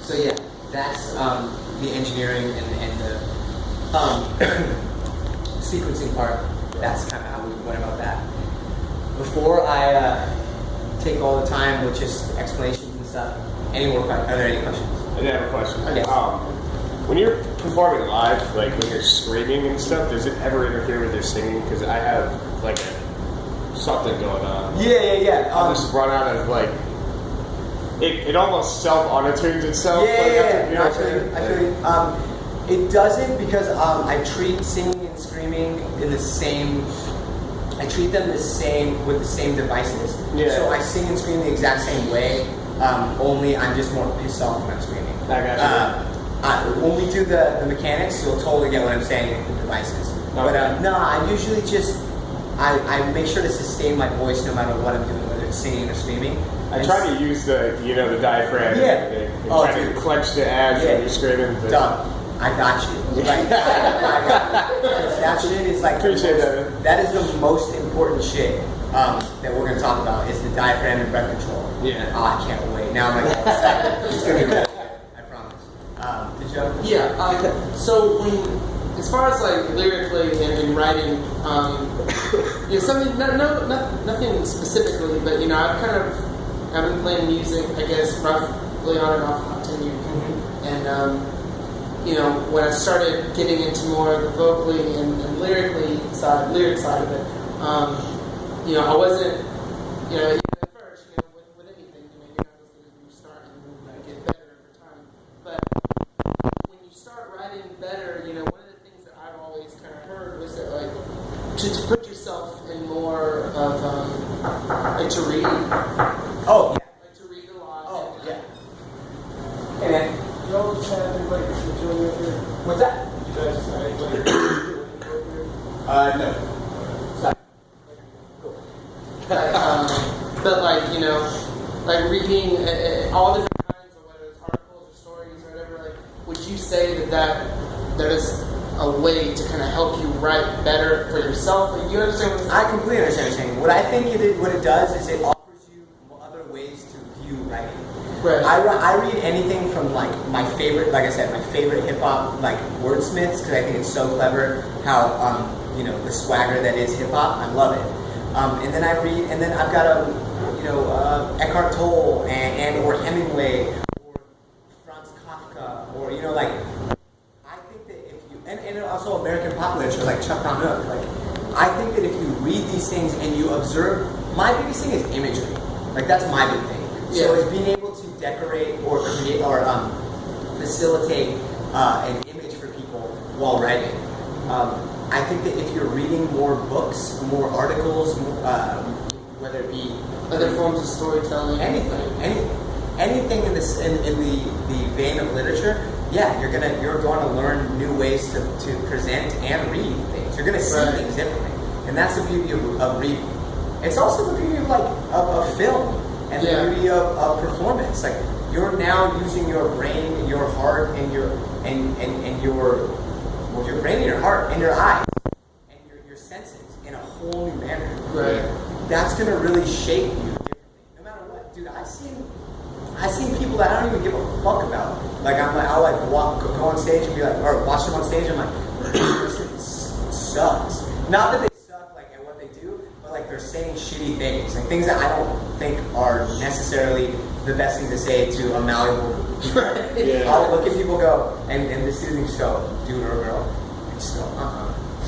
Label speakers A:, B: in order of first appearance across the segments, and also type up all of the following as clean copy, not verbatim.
A: So yeah, that's the engineering and the sequencing part. That's kind of how we went about that. Before I take all the time with just explanations and stuff, are there any questions?
B: I did have a question.
A: Yes.
B: When you're performing live, like when you're screaming and stuff, does it ever interfere with your singing? Because I have like something going on.
A: Yeah.
B: I just run out of like. It almost self-auto-tunes itself.
A: I feel you. It doesn't because I treat singing and screaming in the same. I treat them the same with the same devices.
B: Yeah.
A: So I sing and scream the exact same way. Only I'm just more pissed off when I'm screaming.
B: I got you.
A: When we do the mechanics, you'll totally get what I'm saying with the devices. Okay. But no, I usually just I make sure to sustain my voice no matter what I'm doing, whether it's singing or screaming.
B: I try to use the diaphragm.
A: Yeah.
B: And try to clench the abs when you're screaming. But...
A: Done. I got you. Like, I got you. That shit is like
B: appreciate that.
A: That is the most important shit that we're going to talk about is the diaphragm and breath control.
B: Yeah.
A: Oh, I can't wait. Now I'm like, it's going to be really good. I promise. Did you?
C: Yeah. So as far as like lyrically and writing, something nothing specifically, but I've been playing music, I guess, roughly on and off about 10 years, and when I started getting into more of the vocally and lyric side of it, I wasn't, even at first, with anything, you're not as good as when you start and you get better over time. But when you start writing better, one of the things that I've always kind of heard was that, like, to put yourself in more of, like, to read.
A: Oh, yeah.
C: Like, to read a lot.
A: Oh, yeah. Hey, man.
D: You all just had anybody enjoy up here?
A: What's that?
D: You guys just had anybody enjoy up here?
A: No. Sorry.
C: Cool. But like reading all different kinds of whether it's articles or stories or whatever, like, would you say that is a way to kind of help you write better for yourself? Like, you understand what I'm saying?
A: I completely understand what you're saying. What I think what it does is it offers you other ways to view writing.
C: Right.
A: I read anything from like my favorite, like I said, my favorite hip hop like wordsmiths because I think it's so clever how the swagger that is hip hop. I love it. And then I read, and then I've got Eckhart Tolle and or Hemingway or Franz Kafka or like I think that if you and also American pop literature like Chuck Palahniuk, like I think that if you read these things and you observe, my biggest thing is imagery. Like that's my big thing. So it's being able to decorate or create or facilitate an image for people while writing. I think that if you're reading more books, more articles, whether it be
C: other forms of storytelling,
A: anything in this in the vein of literature, you're going to learn new ways to present and read things. You're going to see things differently, and that's the beauty of reading. It's also the beauty of film. And the beauty of performance, like you're now using your brain, your heart, and your brain and your heart and your eyes and your senses in a whole new manner.
C: Right.
A: That's gonna really shape you differently, no matter what, dude. I've seen people that I don't even give a fuck about. Like I'll go on stage and be like, or watch them on stage. And I'm like, this sucks. Not that they suck like at what they do. Like they're saying shitty things, like things that I don't think are necessarily the best thing to say to a malleable people. I'll look at people go, and the students just go, dude or girl, and just go,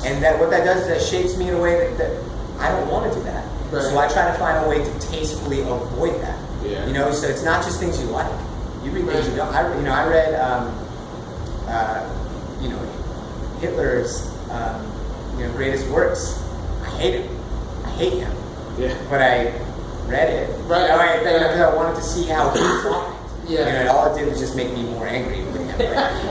A: And what that does is that shapes me in a way that I don't want to do that. Right. So I try to find a way to tastefully avoid that. Yeah. So it's not just things you like. You read things you don't. I read, Hitler's, greatest works. I hate him. Yeah. But I read it.
C: Right.
A: Because I wanted to see how he thought it.
C: Yeah.
A: And all it did was just make me more angry with him.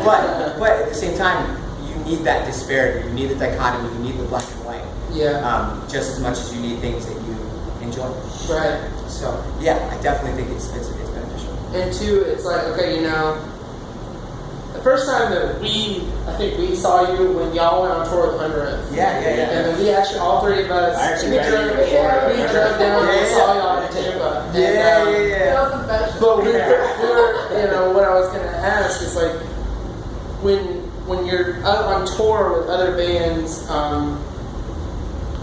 A: Right? but at the same time, you need that disparity. You need the dichotomy. You need the black and white.
C: Yeah.
A: Just as much as you need things that you enjoy.
C: Right.
A: So I definitely think it's beneficial.
C: And two, it's like, okay, the first time that I think we saw you when y'all went on tour with Under Oath.
A: Yeah.
C: And then we actually, all three of us,
B: I actually
C: we
B: met
C: drove,
B: you before.
C: we drove down and saw y'all in Tampa.
A: Yeah.
C: But we were, you know, what I was going to ask is like, when you're out on tour with other bands,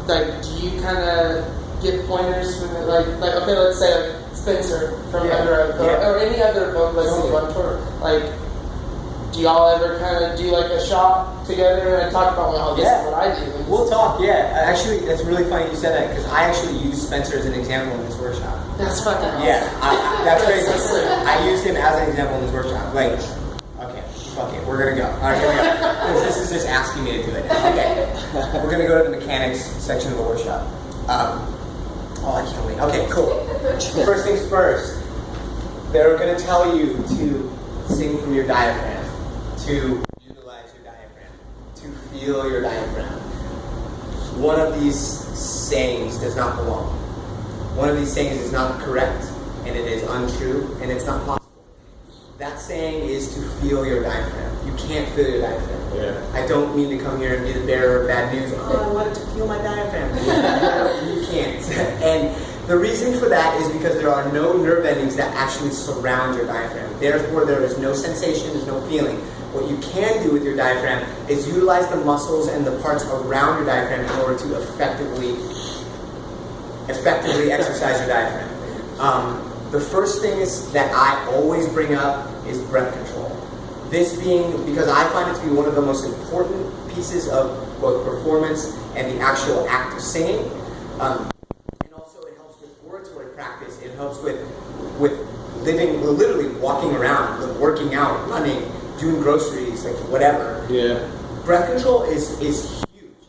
C: like, do you kind of get pointers from it? Like, okay, let's say like Spencer from Under Oath, or any other vocalist that you on tour. Like, do y'all ever kind of do like a shot together and talk about, well, this is what I do?
A: We'll talk, Actually, that's really funny you said that, because I actually used Spencer as an example in this workshop.
C: That's fucking awesome.
A: Yeah, that's crazy.
C: So sick.
A: I used him as an example in this workshop. Like, okay, fuck it, we're gonna go. All right, here we go. 'Cause this is just asking me to do it. Okay, we're gonna go to the mechanics section of the workshop. I can't wait. Okay, cool. First things first, they're gonna tell you to sing from your diaphragm, to utilize your diaphragm, to feel your diaphragm. One of these sayings does not belong. One of these sayings is not correct, and it is untrue, and it's not possible. That saying is to feel your diaphragm. You can't feel your diaphragm.
B: Yeah.
A: I don't mean to come here and be the bearer of bad news. Oh, I wanted to feel my diaphragm. You can't. And the reason for that is because there are no nerve endings that actually surround your diaphragm. Therefore, there is no sensation, there's no feeling. What you can do with your diaphragm is utilize the muscles and the parts around your diaphragm in order to effectively exercise your diaphragm. The first thing is that I always bring up is breath control. This being because I find it to be one of the most important pieces of both performance and the actual act of singing. And also it helps with oratory practice. It helps with living, literally walking around, like working out, running, doing groceries, like whatever.
B: Yeah.
A: Breath control is huge.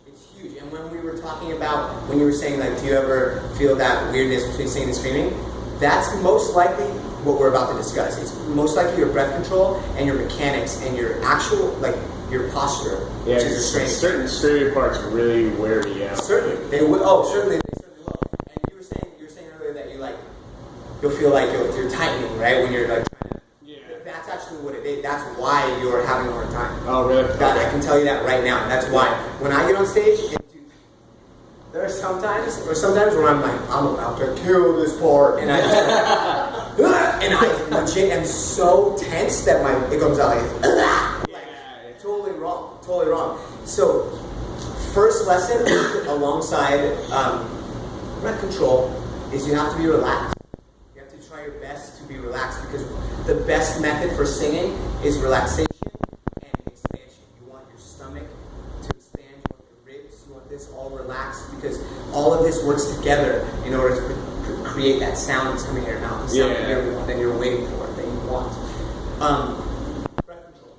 A: It's huge. And when we were talking about, when you were saying like, do you ever feel that weirdness between singing and screaming? That's most likely what we're about to discuss. It's most likely your breath control and your mechanics and your actual, like, your posture,
B: Yeah,
A: which is a strength.
B: certain screaming parts really wear me out.
A: Certainly, they will. Oh, certainly, they certainly will. And you were saying earlier that you'll feel like you're tightening, right? When you're like trying to.
B: Yeah.
A: That's actually what it is. That's why you're having a hard time.
B: Oh, really?
A: God, I can tell you that right now. That's why. When I get on stage, there are sometimes when I'm like, I'm about to kill this part, and I legit am so tense that it comes out like totally wrong. So, first lesson alongside breath control is you have to be relaxed. You have to try your best to be relaxed, because the best method for singing is relaxation and expansion. You want your stomach to expand, you want your ribs, you want this all relaxed, because all of this works together in order to create that sound that's coming out of your mouth, the sound that you're waiting for, that you want. Breath control.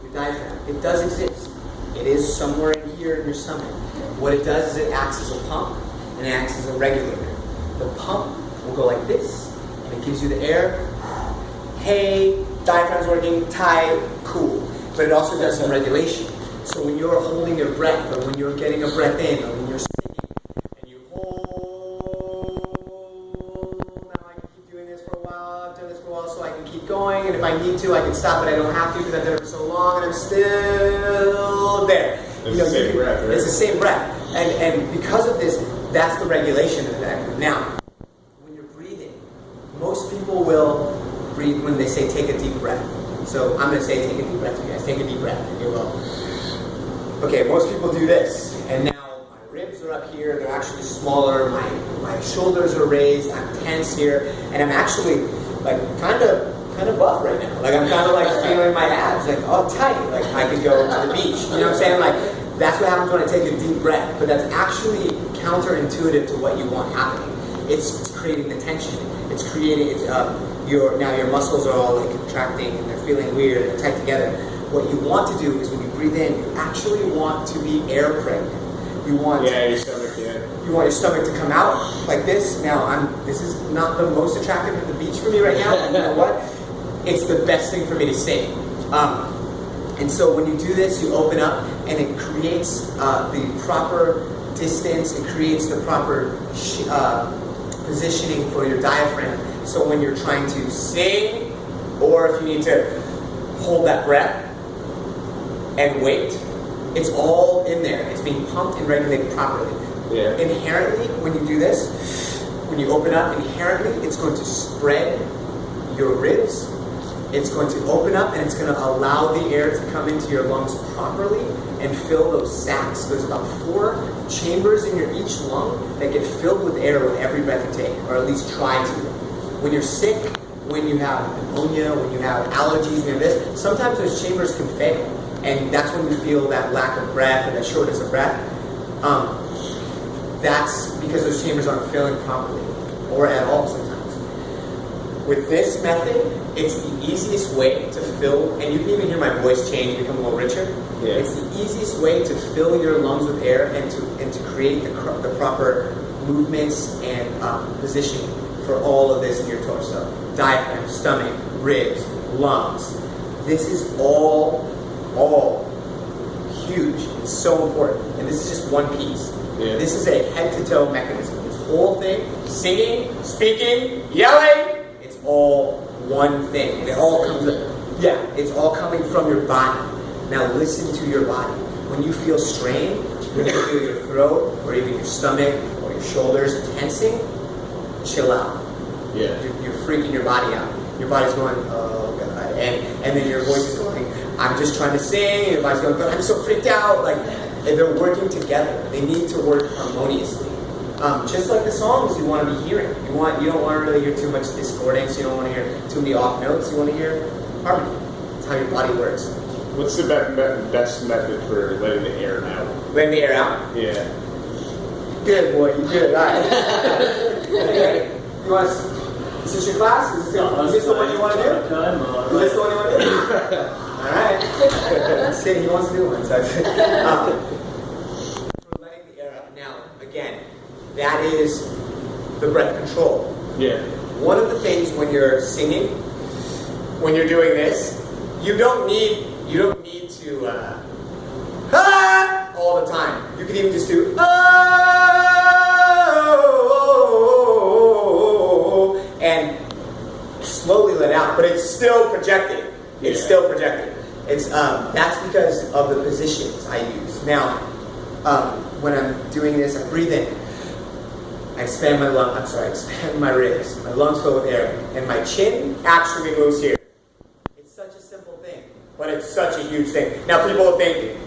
A: Your diaphragm. It does exist. It is somewhere in here in your stomach. What it does is it acts as a pump, and it acts as a regulator. The pump will go like this, and it gives you the air. Hey, diaphragm's working, tight, cool. But it also does some regulation. So when you're holding your breath, or when you're getting a breath in, or when you're singing, and you hold, now I can keep doing this for a while, I've done this for a while, so I can keep going, and if I need to, I can stop, but I don't have to, because I've done it for so long, and I'm still there.
B: It's the same breath, right?
A: It's the same breath. And because of this, that's the regulation of the diaphragm. Now, when you're breathing, most people will breathe when they say take a deep breath. So I'm going to say take a deep breath, you guys. Take a deep breath, and you will. Okay, most people do this, and now my ribs are up here, they're actually smaller, my shoulders are raised, I'm tense here, and I'm actually like kind of buff right now. Like I'm kind of like feeling my abs, like all tight, like I could go to the beach. You know what I'm saying? Like that's what happens when I take a deep breath, but that's actually counterintuitive to what you want happening. It's creating the tension. It's creating your muscles are all like contracting and they're feeling weird and they're tight together. What you want to do is when you breathe in, you actually want to be air pregnant. You want
B: your stomach,
A: You want your stomach to come out like this. Now this is not the most attractive at the beach for me right now, and you know what? It's the best thing for me to sing. And so when you do this, you open up and it creates the proper distance, it creates the proper positioning for your diaphragm. So when you're trying to sing, or if you need to hold that breath, and wait. It's all in there. It's being pumped and regulated properly.
B: Yeah.
A: Inherently, when you do this, when you open up, inherently, it's going to spread your ribs. It's going to open up and it's going to allow the air to come into your lungs properly and fill those sacs. There's about 4 chambers in your each lung that get filled with air with every breath you take, or at least try to. When you're sick, when you have pneumonia, when you have allergies, when you have this, sometimes those chambers can fail. And that's when you feel that lack of breath and that shortness of breath. That's because those chambers aren't filling properly, or at all sometimes. With this method, it's the easiest way to fill, and you can even hear my voice change, become a little richer.
B: Yeah.
A: It's the easiest way to fill your lungs with air and to create the proper movements and positioning for all of this in your torso. Diaphragm, stomach, ribs, lungs. This is all huge. It's so important. And this is just one piece.
B: Yeah.
A: This is a head-to-toe mechanism. This whole thing, singing, speaking, yelling, it's all one thing. And it all comes it's all coming from your body. Now listen to your body. When you feel strain, when you feel your throat, or even your stomach, or your shoulders tensing, chill out.
B: Yeah.
A: You're freaking your body out. Your body's going, oh God. And then your voice is going, I'm just trying to sing. And your body's going, but I'm so freaked out. Like, and they're working together. They need to work harmoniously. Just like the songs you want to be hearing. You don't want to really hear too much discordance. You don't want to hear too many off notes. You want to hear harmony. That's how your body works.
B: What's the best method for letting the air out?
A: Letting the air out?
B: Yeah.
A: Good, boy. You good. All right. Okay. You want to... Is this your class? Is this the one you want to do? Is this the one you want to do? All right. See, he wants to do one. So for letting the air out. Now, again, that is the breath control.
B: Yeah.
A: One of the things when you're singing, when you're doing this, you don't need to all the time. You can even just do and slowly let out, but it's still projecting. It's still projecting. It's that's because of the positions I use. Now, when I'm doing this, I breathe in. I expand my expand my ribs. My lungs fill with air, and my chin actually moves here. It's such a simple thing, but it's such a huge thing. Now, people will think,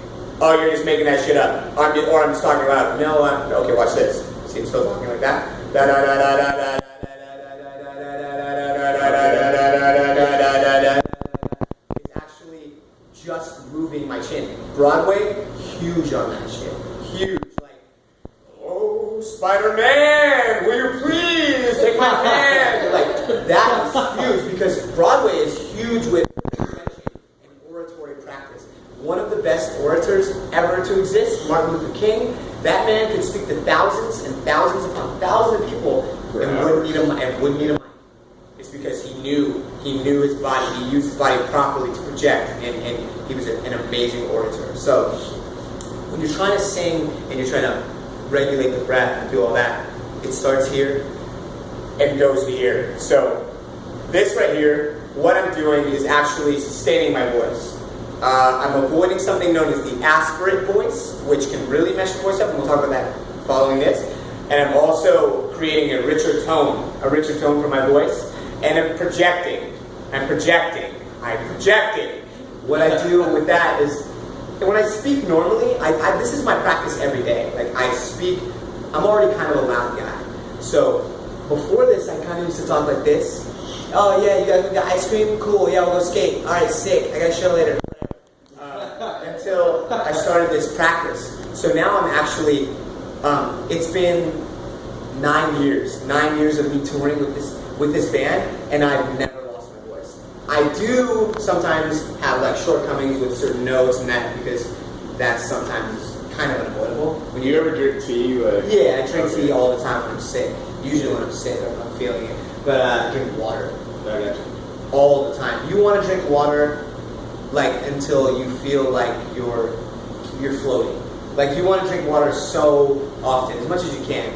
A: "Oh, you're just making that shit up," or I'm just talking loud. No, okay. Watch this. See, I'm still talking like that. It's actually just moving my chin. Broadway, huge on that shit. Huge. Like, oh, Spider-Man, will you please take my hand? Like, that is huge because Broadway is huge with prevention and oratory practice. One of the best orators ever to exist, Martin Luther King, that man could speak to thousands and thousands upon thousands of people and wouldn't need a mic. It's because he knew his body, he used his body properly to project, and he was an amazing orator. So when you're trying to sing and you're trying to regulate the breath and do all that, it starts here and goes to here. So this right here, what I'm doing is actually sustaining my voice. I'm avoiding something known as the aspirate voice, which can really mess your voice up, and we'll talk about that following this. And I'm also creating a richer tone for my voice. And I'm projecting. What I do with that is, when I speak normally, this is my practice every day. Like, I speak, I'm already kind of a loud guy. So before this, I kind of used to talk like this. Oh yeah, you guys got ice cream? Cool, yeah, we'll go skate. All right, sick, I got a show later. Until I started this practice. So now I'm actually, it's been 9 years of me touring with this band, and I've never lost my voice. I do sometimes have like shortcomings with certain notes and that, because that's sometimes kind of unavoidable.
B: When you ever drink tea?
A: Yeah, I drink tea all the time when I'm sick. Usually when I'm sick, or if I'm feeling it. But I drink water. All the time. You want to drink water like until you feel like you're floating. Like, you want to drink water so often, as much as you can.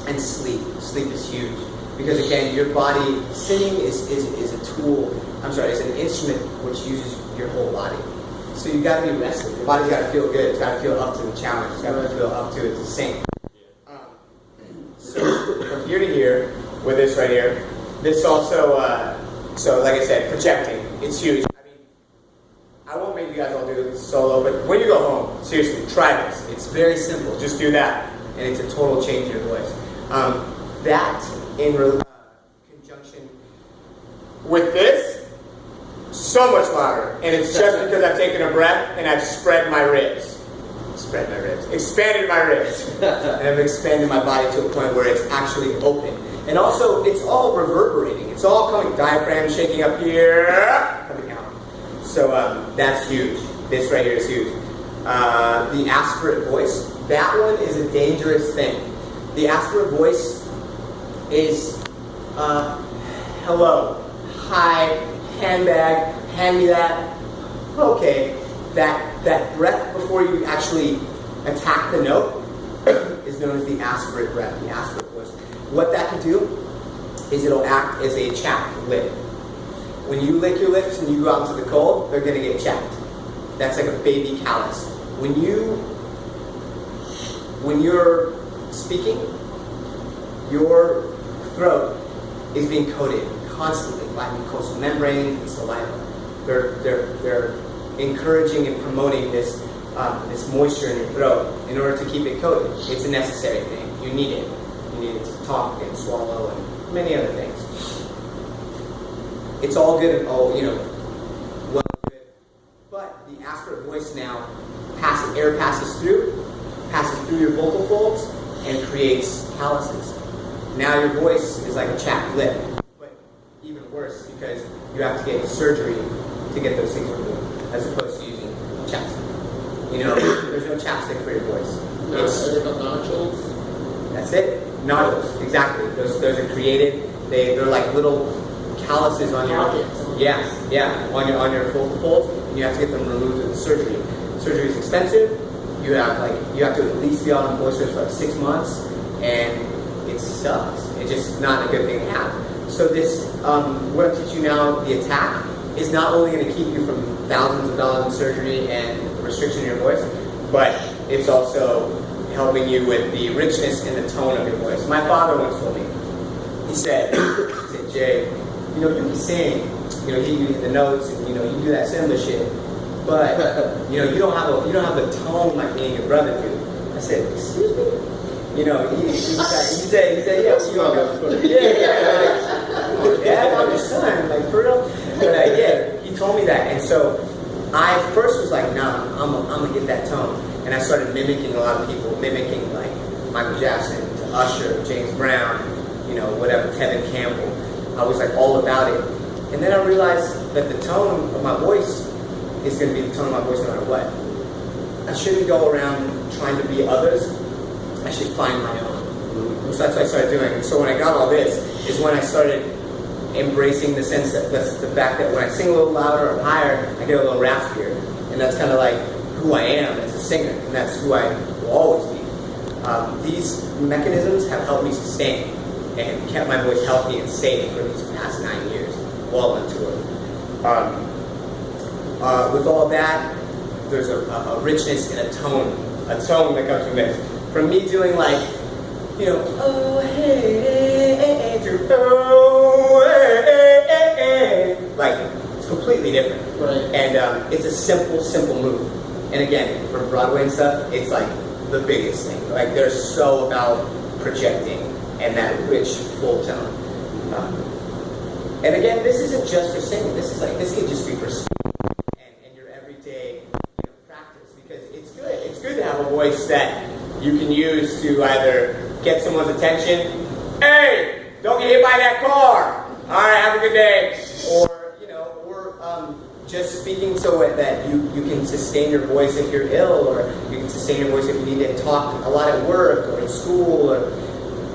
A: And sleep. Sleep is huge. Because again, your body, singing is a tool I'm sorry, it's an instrument which uses your whole body. So you got to be rested. Your body's got to feel good. It's got to feel up to the challenge. It's got to feel up to it to sing. So from here to here, with this right here, this also, so like I said, projecting. It's huge. I mean, I won't make you guys all do this solo, but when you go home, seriously, try this. It's very simple. Just do that, and it's a total change in your voice. That in conjunction with this, so much louder. And it's just because I've taken a breath and I've spread my ribs. Expanded my ribs. And I've expanded my body to a point where it's actually open. And also, it's all reverberating. It's all coming, diaphragm shaking up here, coming out. So that's huge. This right here is huge. The aspirate voice, that one is a dangerous thing. The aspirate voice is, hello, hi, handbag, hand me that. Okay, that breath before you actually attack the note is known as the aspirate breath, the aspirate voice. What that can do is it'll act as a chapped lip. When you lick your lips and you go out into the cold, they're going to get chapped. That's like a baby callus. When you're speaking, your throat is being coated constantly by mucosal membrane and saliva. They're encouraging and promoting this moisture in your throat in order to keep it coated. It's a necessary thing. You need it. You need it to talk and swallow and many other things. It's all good and all, well and good. But the aspirate voice now air passes through your vocal folds and creates calluses. Now your voice is like a chapped lip, but even worse because you have to get surgery to get those things removed, as opposed to using chapstick. There's no chapstick for your voice.
C: Are they called nodules?
A: That's it. Nodules, exactly. Those are created. They're like little calluses on your on your vocal folds, and you have to get them removed with surgery. Surgery is expensive. You have to at least be on voice for like 6 months, and it sucks. It's just not a good thing to have. So this, what I'm teaching you now, the attack, is not only going to keep you from thousands of dollars in surgery and restriction in your voice, but it's also helping you with the richness and the tone of your voice. My father once told me, he said, Jay, you can sing, you hit the notes, and you do that similar shit, but you don't have the tone like me and your brother do. I said, excuse me? He said, yeah, Dad, I'm your son, like for real. But yeah, he told me that, and so I first was like, nah, I'm gonna get that tone, and I started mimicking a lot of people, mimicking like Michael Jackson, to Usher, James Brown, whatever, Tevin Campbell. I was like all about it, and then I realized that the tone of my voice is going to be the tone of my voice no matter what. I shouldn't go around trying to be others. I should find my own. So that's what I started doing. And so when I got all this, is when I started embracing the sense that the fact that when I sing a little louder or higher, I get a little raspier, and that's kind of like who I am as a singer, and that's who I will always be. These mechanisms have helped me sustain and kept my voice healthy and safe for these past 9 years while on tour. With all that, there's a richness and a tone that comes from this. From me doing like, oh hey, oh hey, like it's completely different.
C: Right.
A: And it's a simple move. And again, for Broadway and stuff, it's like the biggest thing. Like they're so about projecting and that rich full tone. And again, this isn't just for singing. This can just be for speaking and your everyday practice, because it's good. It's good to have a voice that you can use to either get someone's attention. Hey, don't get hit by that car. All right, have a good day. Or just speaking so that you can sustain your voice if you're ill, or you can sustain your voice if you need to talk a lot at work or in school.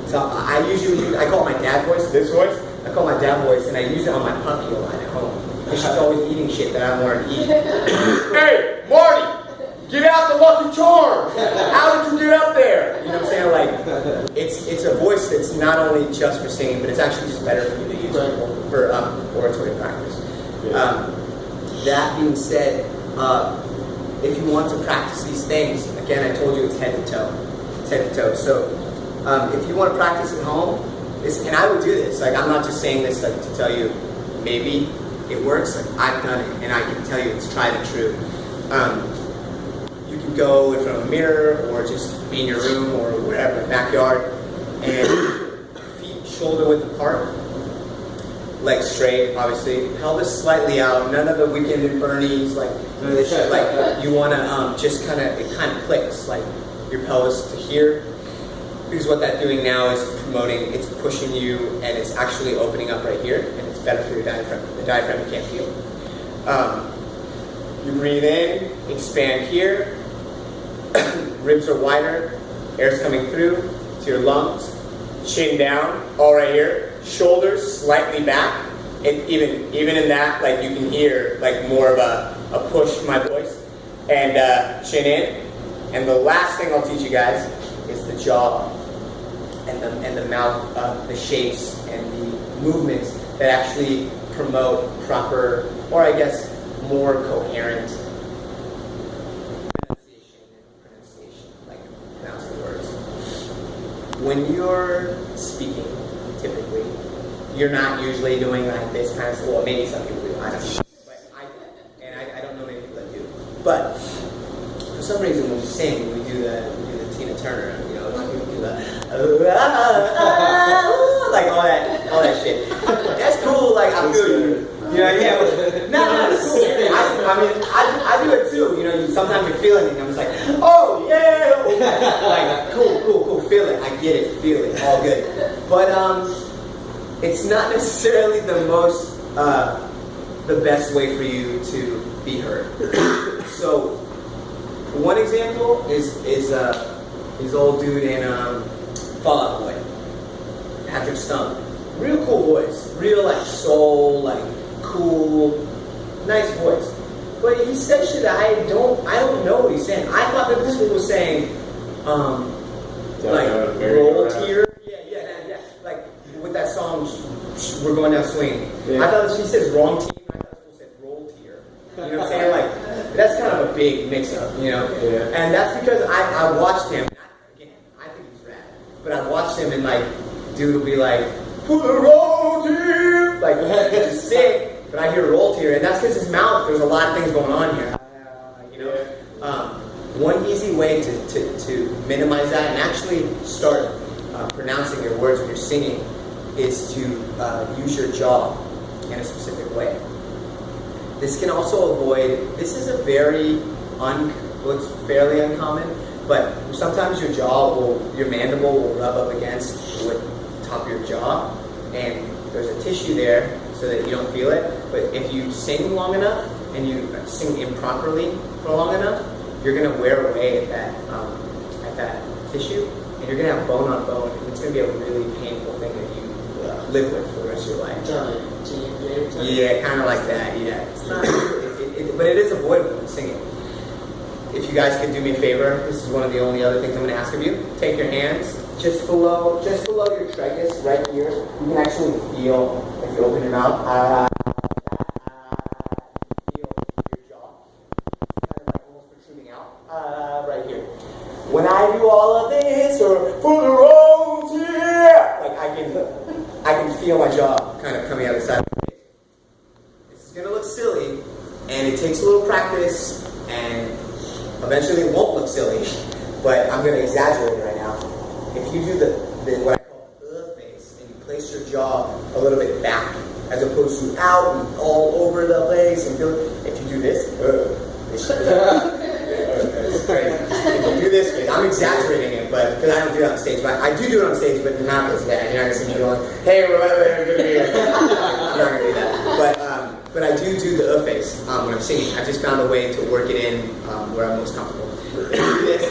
A: So I call my dad voice, this voice. I call my dad voice, and I use it on my puppy a lot at home. And she's always eating shit that I don't want her to eat. Hey, Marty, get out the Lucky Charms. How did you get up there? You know what I'm saying? Like, it's a voice that's not only just for singing, but it's actually just better for you to use for oratory practice. That being said, if you want to practice these things, again, I told you it's head to toe. It's head to toe. So if you want to practice at home, and I would do this. Like, I'm not just saying this like to tell you maybe it works. Like, I've done it, and I can tell you it's tried and true. You can go in front of a mirror, or just be in your room, or wherever, backyard, and feet shoulder width apart. Legs straight, obviously. Pelvis slightly out. None of the Weekend at Bernie's, like none of this shit. Like, you want to just kind of, it kind of clicks, like your pelvis to here. Because what that's doing now is promoting, it's pushing you, and it's actually opening up right here, and it's better for your diaphragm. The diaphragm you can't feel. You breathe in, expand here. Ribs are wider. Air's coming through to your lungs. Chin down, all right here. Shoulders slightly back, and even in that, like, you can hear like more of a push in my voice, and chin in. And the last thing I'll teach you guys is the jaw and the mouth, the shapes and the movements that actually promote proper, or I guess more coherent pronunciation, like pronouncing words. When you're speaking, typically, you're not usually doing like this kind of stuff. Well, maybe some people do. I don't know. But I don't know many people that do. But for some reason, when we sing, we do the Tina Turner. You know, a lot of people do the like all that shit. That's cool. Like, I feel you. You know, yeah. No, it's cool. I mean, I do it too. You know, sometimes you're feeling it, and I'm just like, oh yeah, like cool, feel it. I get it, feel it, all good. But it's not necessarily the most, the best way for you to be heard. So, one example is old dude in Fall Out Boy, Patrick Stump. Real cool voice, real like soul, like cool, nice voice. But he said shit that I don't know what he's saying. I thought that this one was saying, like roll tier. Yeah. Like with that song, We're Going Down Swing. Yeah. I thought she says wrong team. I thought she said roll tier. You know what I'm saying? Like, that's kind of a big mix-up, you know. Yeah. And that's because I watched him. Again, I think he's rad. But I watched him, and like, dude will be like, for the roll tier, like just sing. But I hear roll tier, and that's because his mouth. There's a lot of things going on here. You know. One easy way to minimize that and actually start pronouncing your words when you're singing is to use your jaw in a specific way. This can also avoid, this is a very, looks fairly uncommon, but sometimes your your mandible will rub up against the top of your jaw, and there's a tissue there so that you don't feel it. But if you sing long enough and you sing improperly for long enough, you're going to wear away at that tissue, and you're going to have bone on bone, and it's going to be a really painful thing that you live with for the rest of your life. Yeah, kind of like that. Yeah, it's not, but it is avoidable in singing. If you guys could do me a favor, this is one of the only other things I'm going to ask of you. Take your hands just below your tragus, right here. You can actually feel if you open your mouth. Feel your jaw, kind of like almost protruding out. Right here. When I do all of this, or for the road, yeah, like I can feel my jaw kind of coming out of the side. This is gonna look silly, and it takes a little practice, and eventually it won't look silly. But I'm gonna exaggerate it right now. If you do the what I call the face, and you place your jaw a little bit back, as opposed to out and all over the place, and feel, if you do this, it's crazy. If you do this, I'm exaggerating it, but because I don't do it on stage, but I do it on stage, but not as bad. You're not gonna see me going, "Hey, we're gonna be here." I'm not gonna do that. But I do the face when I'm singing. I just found a way to work it in where I'm most comfortable. If you do this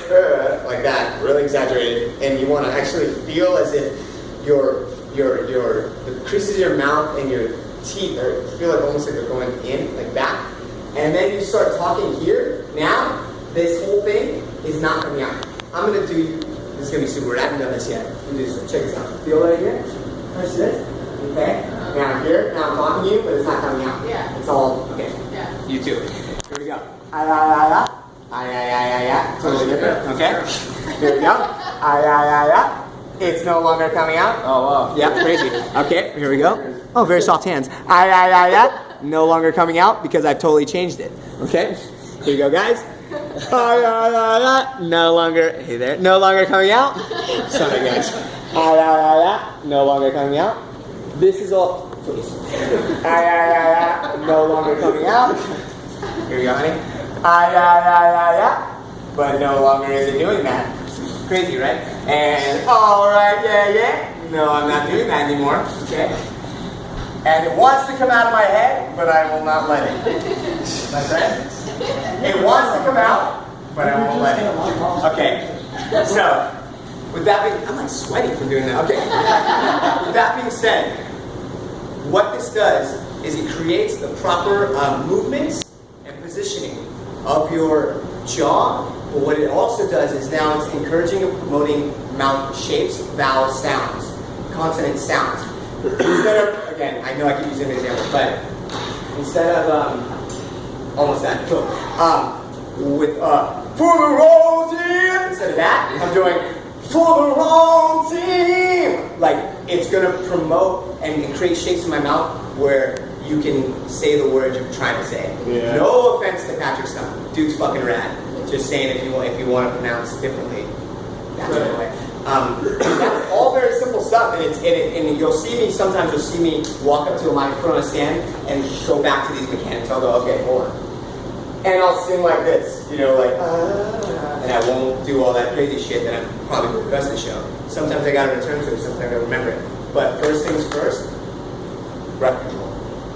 A: like that, really exaggerated, and you want to actually feel as if the creases of your mouth and your teeth feel like almost like they're going in, like back, and then you start talking here. Now this whole thing is not coming out. I'm gonna do. This is gonna be super weird. I haven't done this yet. Do this. Check this out. Feel right here. Push this. Okay. Now here, now I'm talking to you, but it's not coming out.
E: Yeah.
A: It's all, okay.
E: Yeah.
A: You too. Here we go. Ah. Totally different. Okay. Here we go. Ah. It's no longer coming out.
B: Oh wow.
A: Yeah, crazy. Okay, here we go. Oh, very soft hands. Ah. No longer coming out because I've totally changed it. Okay. Here you go, guys. No longer. Hey there. No longer coming out. Sorry, guys. No longer coming out. This is all. Please. No longer coming out. Here we go, honey. But no longer is it doing that. Crazy, right? And alright, yeah. No, I'm not doing that anymore. Okay. And it wants to come out of my head, but I will not let it. My friend? It wants to come out, but I won't let it. Okay. So, with that being, I'm like sweating from doing that. Okay. With that being said, what this does is it creates the proper movements and positioning of your jaw. But what it also does is now it's encouraging and promoting mouth shapes, vowel sounds, consonant sounds. Instead of, again, I know I could use an example, but instead of, almost done, cool. With, for the wrong team, instead of that, I'm doing, for the wrong team. Like, it's going to promote and create shapes in my mouth where you can say the words you're trying to say.
B: Yeah.
A: No offense to Patrick Stone. Dude's fucking rad. Just saying if you want to pronounce differently. That's the way. That's all very simple stuff, and you'll see me sometimes. You'll see me walk up to a microphone on a stand and go back to these mechanics. I'll go, okay, hold on, and I'll sing like this, like and I won't do all that crazy shit that I'm probably doing the rest of the show. Sometimes I gotta return to it. Sometimes I remember it. But first things first, breath control.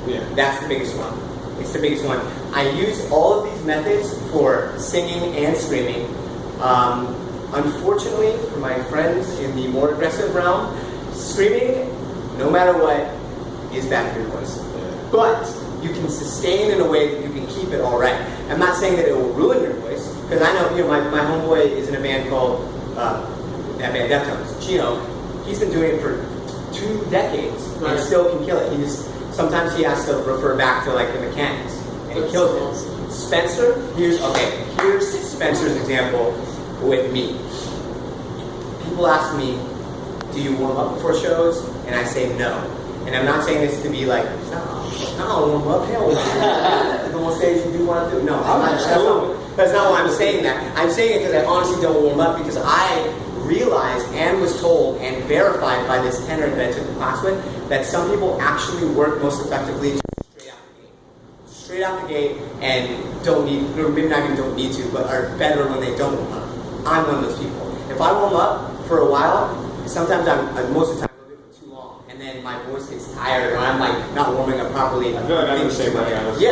B: Yeah.
A: That's the biggest one. It's the biggest one. I use all of these methods for singing and screaming. Unfortunately, for my friends in the more aggressive realm, screaming, no matter what, is bad for your voice. But you can sustain in a way that you can keep it all right. I'm not saying that it will ruin your voice, because I know, my homeboy is in a band called, that band Deftones, Chino. He's been doing it for 2 decades and still can kill it. Sometimes he has to refer back to like the mechanics, and he kills it. Spencer, here's Spencer's example with me. People ask me, do you warm up before shows? And I say no. And I'm not saying this to be like, no, warm up, hell no. Go on stage and do what I do. No, that's not why I'm saying that. I'm saying it because I honestly don't warm up, because I realized and was told and verified by this tenor that I took the class with that some people actually work most effectively straight out the gate and don't need, or maybe not even don't need to, but are better when they don't warm up. I'm one of those people. If I warm up for a while, sometimes most of the time I'll do it for too long, and then my voice gets tired, or I'm like not warming up properly.
B: I feel like I'm the same way, honestly.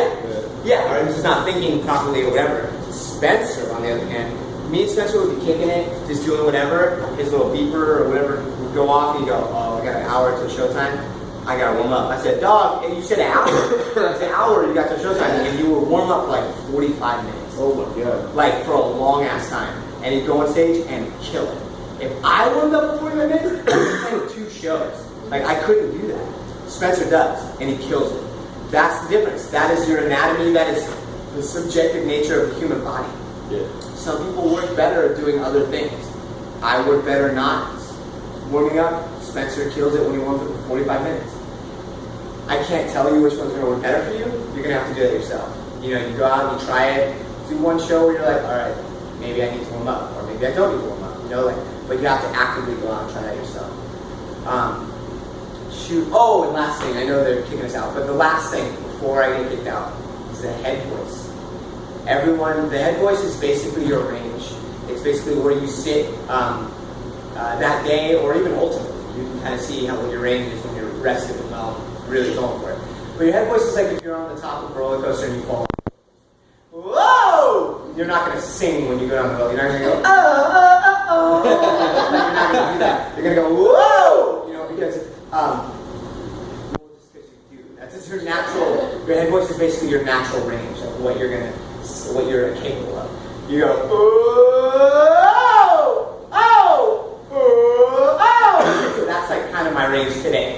A: Yeah, or I'm just not thinking properly or whatever. Spencer, on the other hand, me and Spencer would be kicking it, just doing whatever. His little beeper or whatever would go off, and he'd go, oh, I got an hour till showtime. I gotta warm up. I said, dog, you said an hour. I said, an hour, you got till showtime. And you would warm up for like 45 minutes.
B: Oh my god.
A: Like for a long ass time. And he'd go on stage and kill it. If I warmed up for 45 minutes, I was playing 2 shows. Like, I couldn't do that. Spencer does, and he kills it. That's the difference. That is your anatomy. That is the subjective nature of the human body.
B: Yeah.
A: Some people work better at doing other things. I work better not warming up. Spencer kills it when he warms up for 45 minutes. I can't tell you which one's going to work better for you. You're going to have to do it yourself. You go out and you try it. Do one show where you're like, all right, maybe I need to warm up, or maybe I don't need to warm up. But you have to actively go out and try that yourself. Oh, and last thing, I know they're kicking us out, but the last thing before I get kicked out is the head voice. The head voice is basically your range. It's basically where you sit that day, or even ultimately. You can kind of see what your range is when you're rested and really going for it. But your head voice is like if you're on the top of a roller coaster and you fall. Whoa! You're not going to sing when you go down the hill. You're not going to go, oh. You're not going to do that. You're going to go, whoa! Because that's just your natural. Your head voice is basically your natural range of what you're capable of. You go, oh. So that's like kind of my range today.